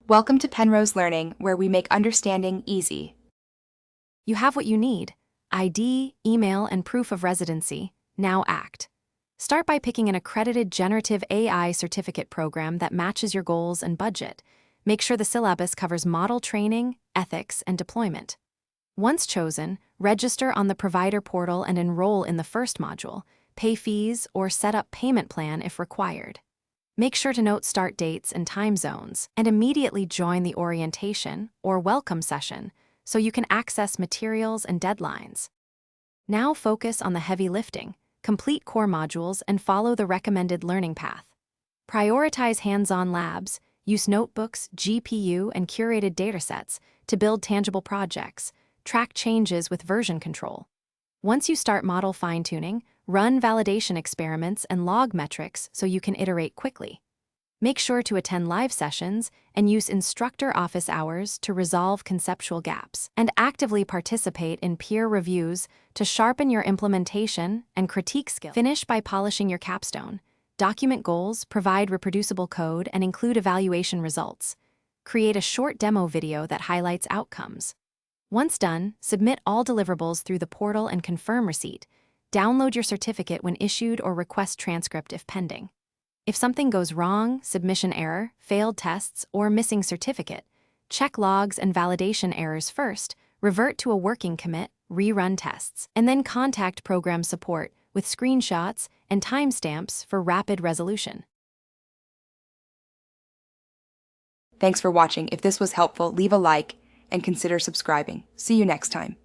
Welcome to Penrose Learning, where we make understanding easy. You have what you need: ID, email, and proof of residency. Now act. Start by picking an accredited Generative AI certificate program that matches your goals and budget. Make sure the syllabus covers model training, ethics, and deployment. Once chosen, register on the provider portal and enroll in the first module, pay fees, or set up payment plan if required. Make sure to note start dates and time zones, and immediately join the orientation or welcome session so you can access materials and deadlines. Now focus on the heavy lifting, complete core modules, and follow the recommended learning path. Prioritize hands-on labs, use notebooks, GPU, and curated datasets to build tangible projects, track changes with version control. Once you start model fine-tuning, run validation experiments and log metrics so you can iterate quickly. Make sure to attend live sessions and use instructor office hours to resolve conceptual gaps, and actively participate in peer reviews to sharpen your implementation and critique skills. Finish by polishing your capstone. Document goals, provide reproducible code, and include evaluation results. Create a short demo video that highlights outcomes. Once done, submit all deliverables through the portal and confirm receipt. Download your certificate when issued or request transcript if pending. If something goes wrong, submission error, failed tests, or missing certificate, check logs and validation errors first, revert to a working commit, rerun tests, and then contact program support with screenshots and timestamps for rapid resolution. Thanks for watching. If this was helpful, leave a like and consider subscribing. See you next time.